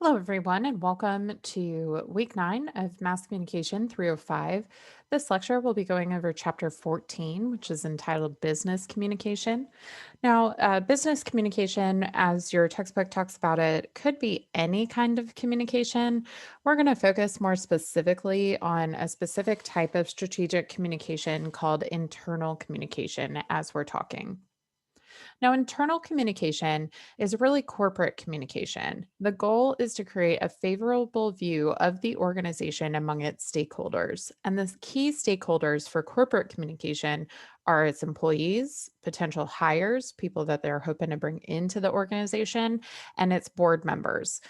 Hello, everyone, and welcome to week 9 of Mass Communication 305. This lecture will be going over chapter 14, which is entitled Business Communication. Now, business communication, as your textbook talks about it, could be any kind of communication. We're going to focus more specifically on a specific type of strategic communication called internal communication as we're talking. Now, internal communication is really corporate communication. The goal is to create a favorable view of the organization among its stakeholders. And the key stakeholders for corporate communication are its employees, potential hires, people that they're hoping to bring into the organization, and its board members.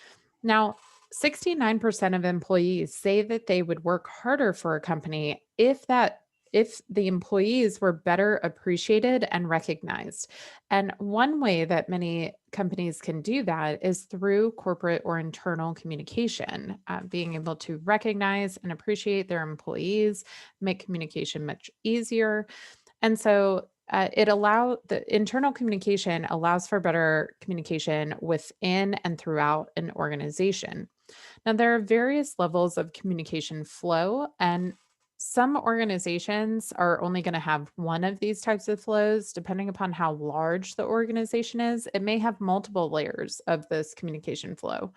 Now, 69% of employees say that they would work harder for a company if the employees were better appreciated and recognized. And one way that many companies can do that is through corporate or internal communication, being able to recognize and appreciate their employees, make communication much easier. And so the internal communication allows for better communication within and throughout an organization. Now, there are various levels of communication flow, and some organizations are only going to have one of these types of flows, depending upon how large the organization is. It may have multiple layers of this communication flow.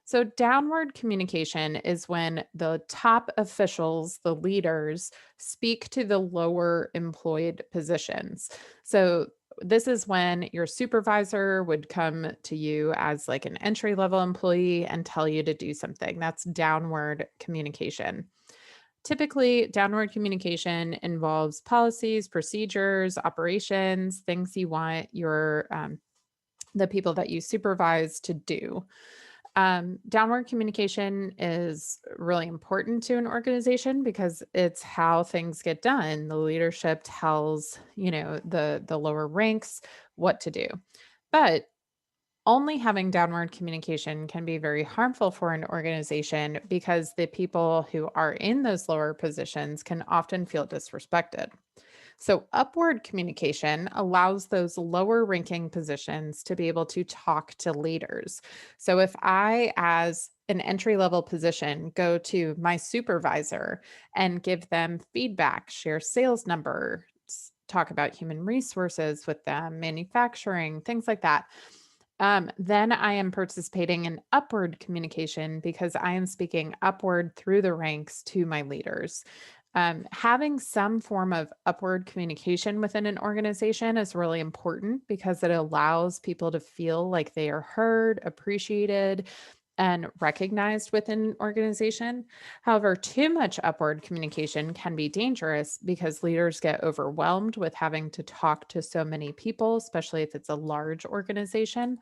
So, downward communication is when the top officials, the leaders, speak to the lower employed positions. So, this is when your supervisor would come to you as like an entry level employee and tell you to do something. That's downward communication. Typically, downward communication involves policies, procedures, operations, things you want the people that you supervise to do. Downward communication is really important to an organization because it's how things get done. The leadership tells, the lower ranks what to do. But only having downward communication can be very harmful for an organization because the people who are in those lower positions can often feel disrespected. So, upward communication allows those lower ranking positions to be able to talk to leaders. So, if I, as an entry level position, go to my supervisor and give them feedback, share sales numbers, talk about human resources with them, manufacturing, things like that, then I am participating in upward communication because I am speaking upward through the ranks to my leaders. Having some form of upward communication within an organization is really important because it allows people to feel like they are heard, appreciated, and recognized within an organization. However, too much upward communication can be dangerous because leaders get overwhelmed with having to talk to so many people, especially if it's a large organization.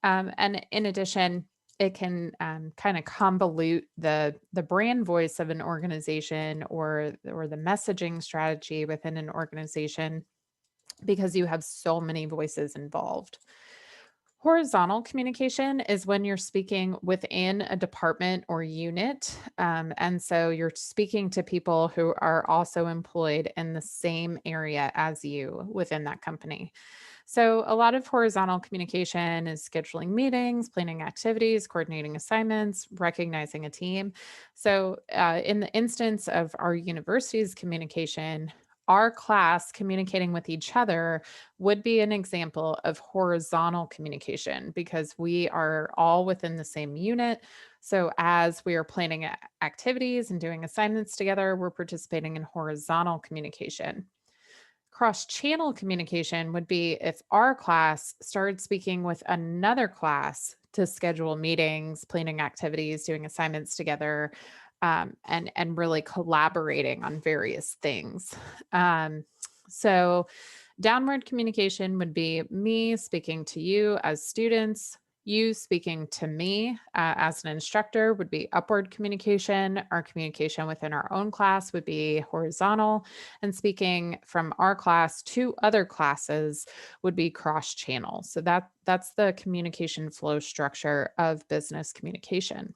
And in addition, it can kind of convolute the brand voice of an organization or the messaging strategy within an organization because you have so many voices involved. Horizontal communication is when you're speaking within a department or unit. And so you're speaking to people who are also employed in the same area as you within that company. So, a lot of horizontal communication is scheduling meetings, planning activities, coordinating assignments, recognizing a team. So, in the instance of our university's communication, our class communicating with each other would be an example of horizontal communication because we are all within the same unit. So, as we are planning activities and doing assignments together, we're participating in horizontal communication. Cross channel communication would be if our class started speaking with another class to schedule meetings, planning activities, doing assignments together, and really collaborating on various things. Um, so, downward communication would be me speaking to you as students. You speaking to me as an instructor would be upward communication. Our communication within our own class would be horizontal, and speaking from our class to other classes would be cross channel. So that's the communication flow structure of business communication.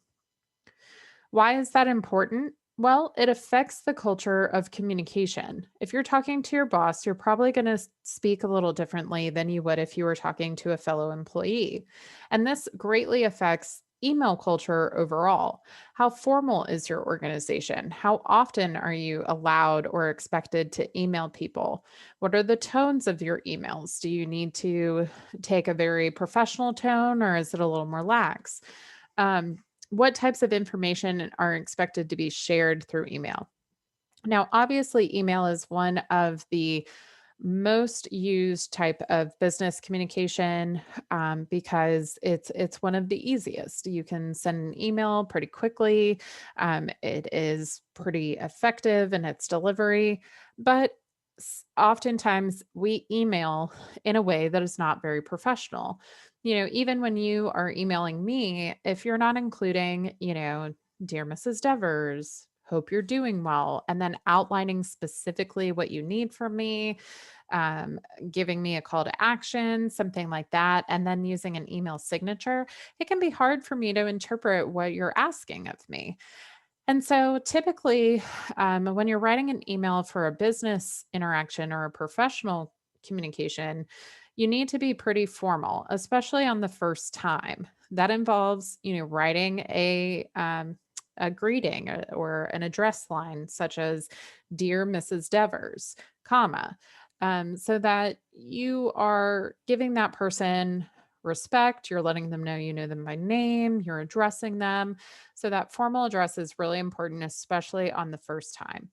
Why is that important? Well, it affects the culture of communication. If you're talking to your boss, you're probably going to speak a little differently than you would if you were talking to a fellow employee. And this greatly affects email culture overall. How formal is your organization? How often are you allowed or expected to email people? What are the tones of your emails? Do you need to take a very professional tone or is it a little more lax? Um, what types of information are expected to be shared through email? Now, obviously, email is one of the most used type of business communication because it's one of the easiest. You can send an email pretty quickly. It is pretty effective in its delivery, but oftentimes we email in a way that is not very professional. Even when you are emailing me, if you're not including, dear Mrs. Devers, hope you're doing well, and then outlining specifically what you need from me, um, giving me a call to action, something like that, and then using an email signature, it can be hard for me to interpret what you're asking of me. And so typically, when you're writing an email for a business interaction or a professional communication, you need to be pretty formal, especially on the first time. That involves, writing a greeting or an address line, such as "Dear Mrs. Devers," comma, so that you are giving that person respect. You're letting them know you know them by name. You're addressing them, so that formal address is really important, especially on the first time.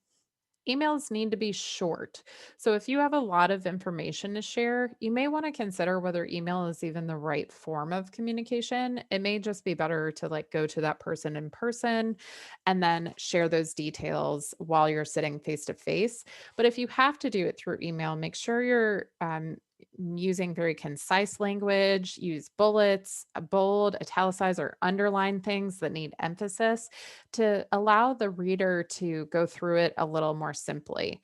Emails need to be short. So if you have a lot of information to share, you may want to consider whether email is even the right form of communication. It may just be better to go to that person in person and then share those details while you're sitting face to face. But if you have to do it through email, make sure you're using very concise language, use bullets, bold, italicize, or underline things that need emphasis to allow the reader to go through it a little more simply.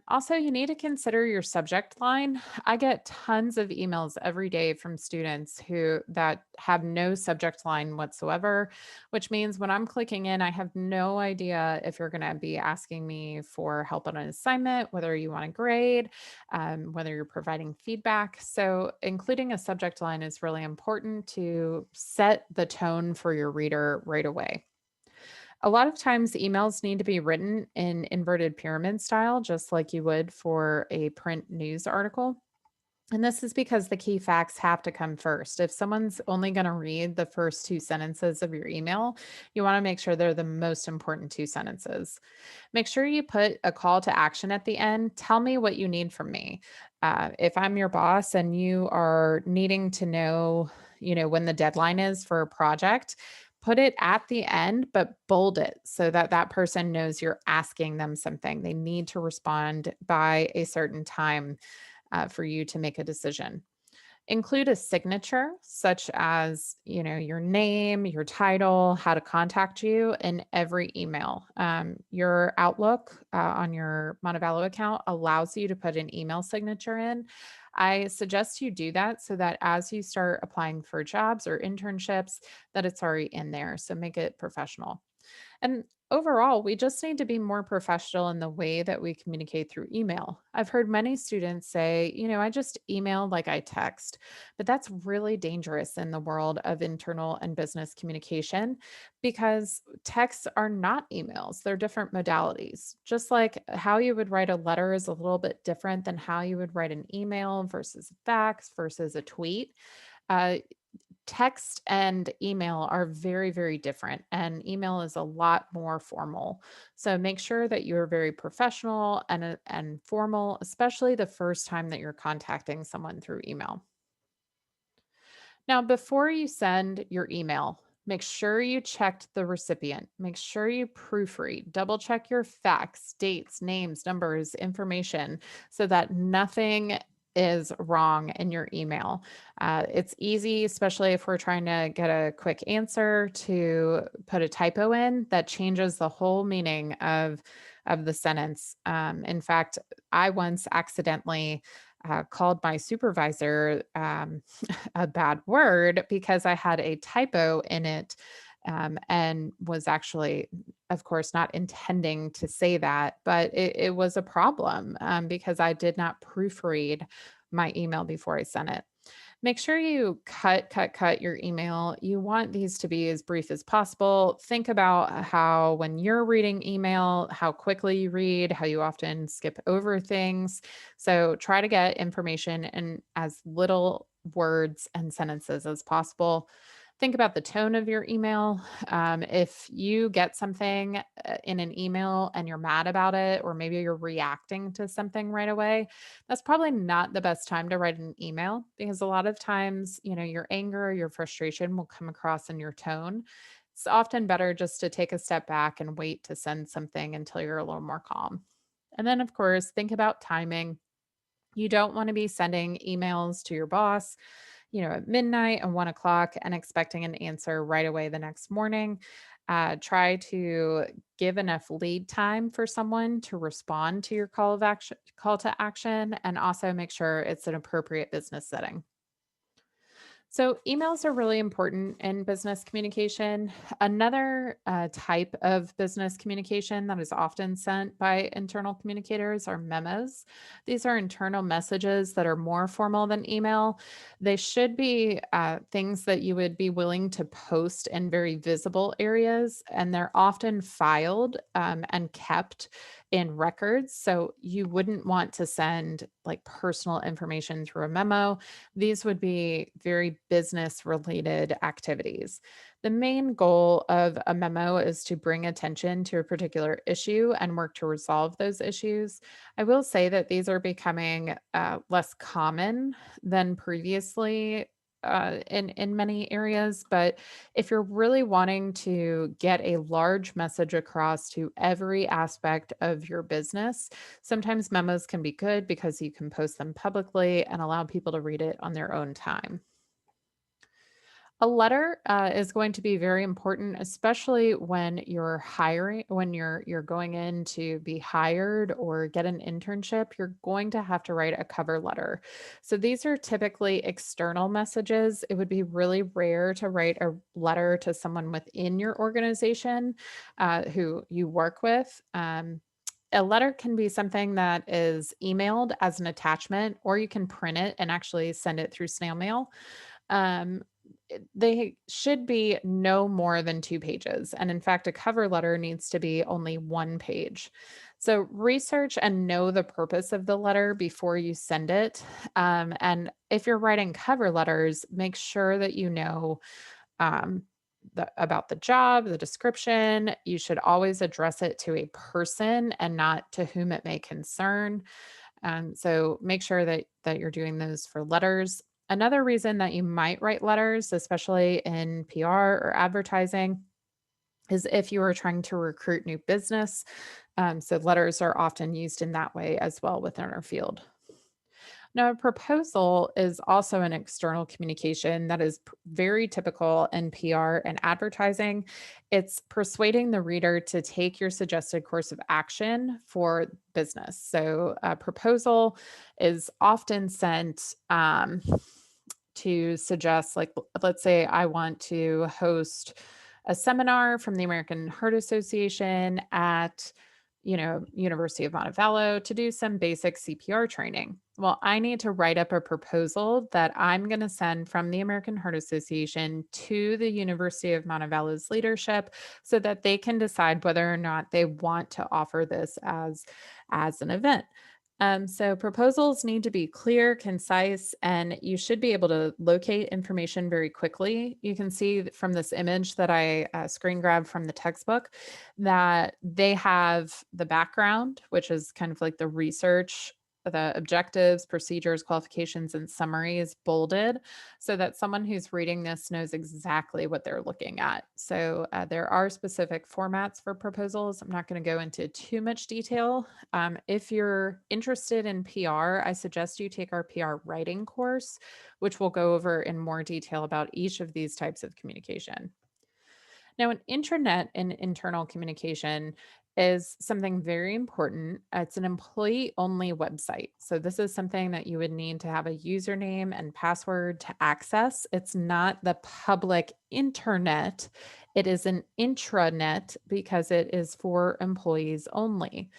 Also, you need to consider your subject line. I get tons of emails every day from students who that have no subject line whatsoever, which means when I'm clicking in, I have no idea if you're going to be asking me for help on an assignment, whether you want a grade, whether you're providing feedback. So, including a subject line is really important to set the tone for your reader right away. A lot of times, emails need to be written in inverted pyramid style, just like you would for a print news article. And this is because the key facts have to come first. If someone's only going to read the first two sentences of your email, you want to make sure they're the most important two sentences. Make sure you put a call to action at the end. Tell me what you need from me. If I'm your boss and you are needing to know, when the deadline is for a project, put it at the end, but bold it so that that person knows you're asking them something. They need to respond by a certain time for you to make a decision. Include a signature such as, your name, your title, how to contact you in every email. Your Outlook on your Montevallo account allows you to put an email signature in. I suggest you do that so that as you start applying for jobs or internships, that it's already in there. So make it professional. And overall, we just need to be more professional in the way that we communicate through email. I've heard many students say, I just email like I text, but that's really dangerous in the world of internal and business communication because texts are not emails, they're different modalities. Just like how you would write a letter is a little bit different than how you would write an email versus a fax versus a tweet. Uh, Text and email are very, very different, and email is a lot more formal. So make sure that you're very professional and formal, especially the first time that you're contacting someone through email. Now, before you send your email, make sure you checked the recipient. Make sure you proofread, double check your facts, dates, names, numbers, information so that nothing is wrong in your email. It's easy, especially if we're trying to get a quick answer, to put a typo in that changes the whole meaning of the sentence. In fact, I once accidentally called my supervisor a bad word because I had a typo in it and was actually, of course, not intending to say that, but it was a problem because I did not proofread my email before I sent it. Make sure you cut your email. You want these to be as brief as possible. Think about how, when you're reading email, how quickly you read, how you often skip over things. So try to get information in as little words and sentences as possible. Think about the tone of your email. If you get something in an email and you're mad about it, or maybe you're reacting to something right away, that's probably not the best time to write an email, because a lot of times, your anger, your frustration will come across in your tone. It's often better just to take a step back and wait to send something until you're a little more calm. And then, of course, think about timing. You don't want to be sending emails to your boss, at midnight and 1 o'clock and expecting an answer right away the next morning. Try to give enough lead time for someone to respond to your call to action, and also make sure it's an appropriate business setting. So, emails are really important in business communication. Another type of business communication that is often sent by internal communicators are memos. These are internal messages that are more formal than email. They should be things that you would be willing to post in very visible areas, and they're often filed and kept in records. So, you wouldn't want to send like personal information through a memo. These would be very business related activities. The main goal of a memo is to bring attention to a particular issue and work to resolve those issues. I will say that these are becoming less common than previously. In many areas, but if you're really wanting to get a large message across to every aspect of your business, sometimes memos can be good because you can post them publicly and allow people to read it on their own time. A letter is going to be very important, especially when you're hiring, when you're going in to be hired or get an internship. You're going to have to write a cover letter. So these are typically external messages. It would be really rare to write a letter to someone within your organization who you work with. A letter can be something that is emailed as an attachment, or you can print it and actually send it through snail mail. Um, they should be no more than 2 pages. And in fact, a cover letter needs to be only 1 page. So research and know the purpose of the letter before you send it. And if you're writing cover letters, make sure that you know um, about the job, the description. You should always address it to a person and not to whom it may concern. So make sure that you're doing those for letters. Another reason that you might write letters, especially in PR or advertising, is if you are trying to recruit new business. So letters are often used in that way as well within our field. Now, a proposal is also an external communication that is very typical in PR and advertising. It's persuading the reader to take your suggested course of action for business. So, a proposal is often sent to suggest, like, let's say I want to host a seminar from the American Heart Association at University of Montevallo to do some basic CPR training. Well, I need to write up a proposal that I'm going to send from the American Heart Association to the University of Montevallo's leadership so that they can decide whether or not they want to offer this as an event. So proposals need to be clear, concise, and you should be able to locate information very quickly. You can see from this image that I screen grabbed from the textbook that they have the background, which is kind of like the research, the objectives, procedures, qualifications, and summaries bolded so that someone who's reading this knows exactly what they're looking at. So there are specific formats for proposals. I'm not going to go into too much detail. If you're interested in PR, I suggest you take our PR writing course, which will go over in more detail about each of these types of communication. Now, an intranet in internal communication is something very important. It's an employee only website. So, this is something that you would need to have a username and password to access. It's not the public internet, it is an intranet because it is for employees only.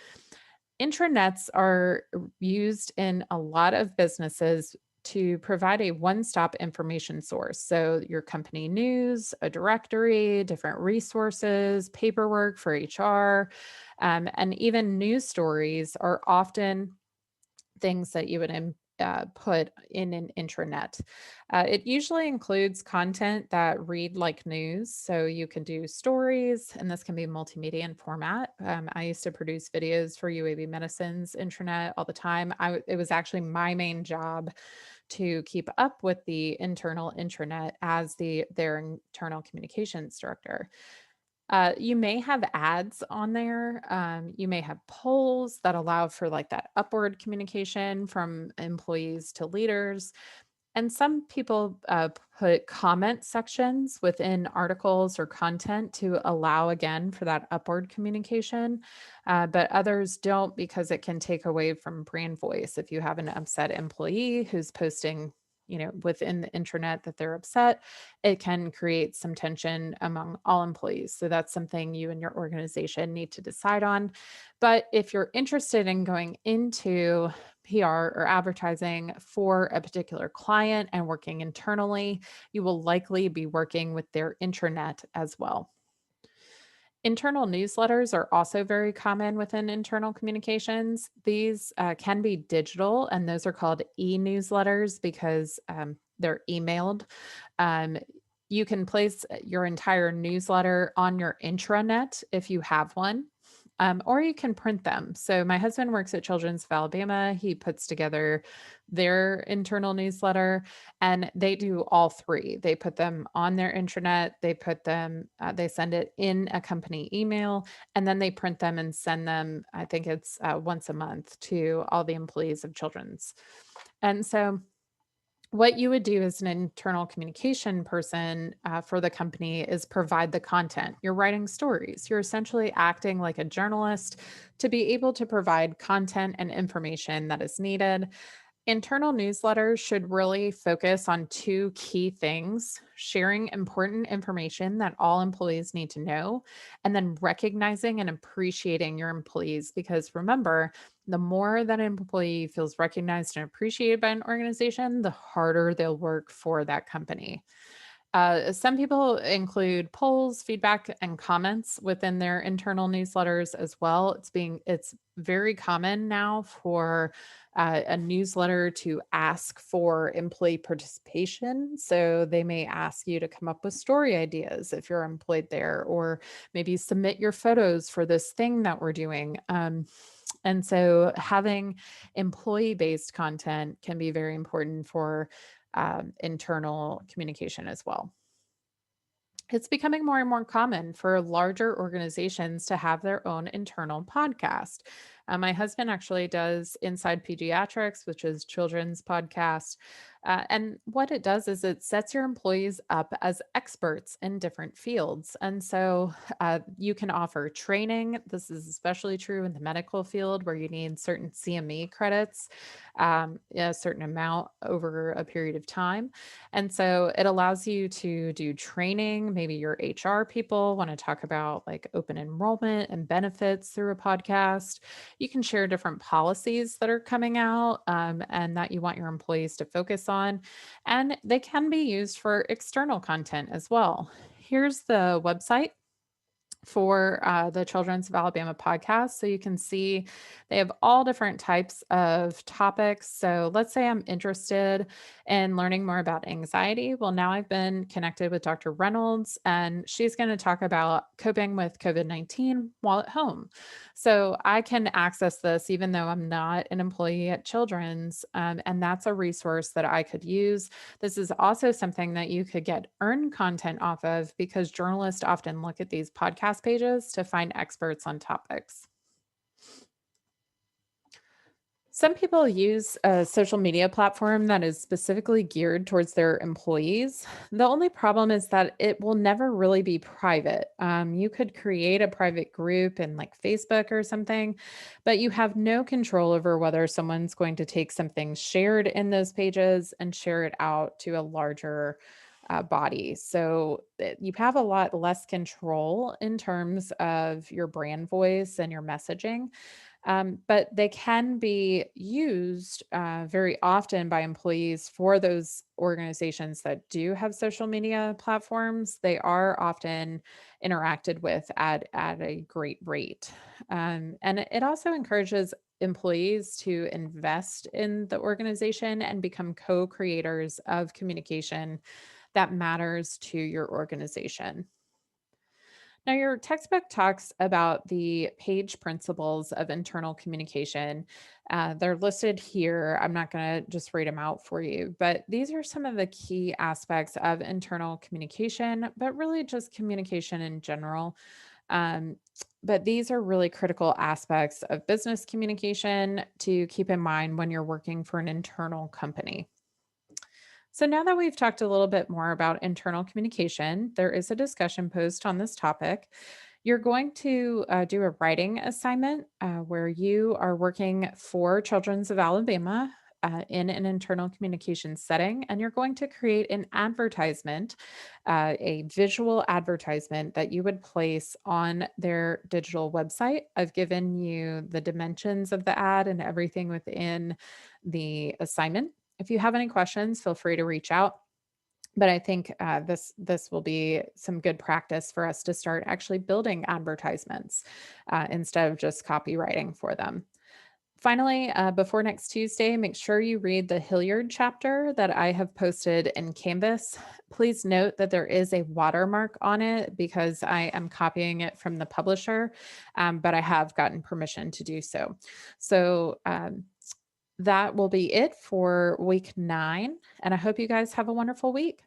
Intranets are used in a lot of businesses to provide a one-stop information source. So, your company news, a directory, different resources, paperwork for HR, and even news stories are often things that you would put in an intranet. It usually includes content that read like news. So you can do stories, and this can be multimedia in format. I used to produce videos for UAB Medicine's intranet all the time. It was actually my main job to keep up with the internal intranet as their internal communications director. You may have ads on there. You may have polls that allow for like that upward communication from employees to leaders. And some people put comment sections within articles or content to allow, again, for that upward communication. But others don't because it can take away from brand voice. If you have an upset employee who's posting, within the intranet that they're upset, it can create some tension among all employees. So that's something you and your organization need to decide on. But if you're interested in going into PR or advertising for a particular client and working internally, you will likely be working with their intranet as well. Internal newsletters are also very common within internal communications. These can be digital, and those are called e newsletters because they're emailed. Um, you can place your entire newsletter on your intranet if you have one, or you can print them. So, my husband works at Children's of Alabama. He puts together their internal newsletter, and they do all three. They put them on their intranet, they send it in a company email, and then they print them and send them, I think it's once a month, to all the employees of Children's. And so, what you would do as an internal communication person for the company is provide the content. You're writing stories. You're essentially acting like a journalist to be able to provide content and information that is needed. Internal newsletters should really focus on two key things: sharing important information that all employees need to know, and then recognizing and appreciating your employees. Because remember, the more that an employee feels recognized and appreciated by an organization, the harder they'll work for that company. Some people include polls, feedback, and comments within their internal newsletters as well. It's very common now for a newsletter to ask for employee participation. So they may ask you to come up with story ideas if you're employed there, or maybe submit your photos for this thing that we're doing. And so having employee based content can be very important for internal communication as well. It's becoming more and more common for larger organizations to have their own internal podcast. My husband actually does Inside Pediatrics, which is children's podcast. And what it does is it sets your employees up as experts in different fields. And so you can offer training. This is especially true in the medical field where you need certain CME credits, a certain amount over a period of time. And so it allows you to do training. Maybe your HR people want to talk about like open enrollment and benefits through a podcast. You can share different policies that are coming out and that you want your employees to focus on. And they can be used for external content as well. Here's the website for the Children's of Alabama podcast. So you can see they have all different types of topics. So let's say I'm interested in learning more about anxiety. Well, now I've been connected with Dr. Reynolds, and she's going to talk about coping with COVID-19 while at home. So I can access this even though I'm not an employee at Children's. And that's a resource that I could use. This is also something that you could get earned content off of because journalists often look at these podcast pages to find experts on topics. Some people use a social media platform that is specifically geared towards their employees. The only problem is that it will never really be private. You could create a private group in like Facebook or something, but you have no control over whether someone's going to take something shared in those pages and share it out to a larger body. So you have a lot less control in terms of your brand voice and your messaging. But they can be used very often by employees for those organizations that do have social media platforms. They are often interacted with at a great rate. And it also encourages employees to invest in the organization and become co creators of communication that matters to your organization. Now, your textbook talks about the page principles of internal communication. They're listed here. I'm not going to just read them out for you, but these are some of the key aspects of internal communication, but really just communication in general. Um, but these are really critical aspects of business communication to keep in mind when you're working for an internal company. So, now that we've talked a little bit more about internal communication, there is a discussion post on this topic. You're going to do a writing assignment where you are working for Children's of Alabama in an internal communication setting, and you're going to create an advertisement, a visual advertisement that you would place on their digital website. I've given you the dimensions of the ad and everything within the assignment. If you have any questions, feel free to reach out. But I think this will be some good practice for us to start actually building advertisements instead of just copywriting for them. Finally, before next Tuesday, make sure you read the Hilliard chapter that I have posted in Canvas. Please note that there is a watermark on it because I am copying it from the publisher, but I have gotten permission to do so. So that will be it for week 9, and I hope you guys have a wonderful week.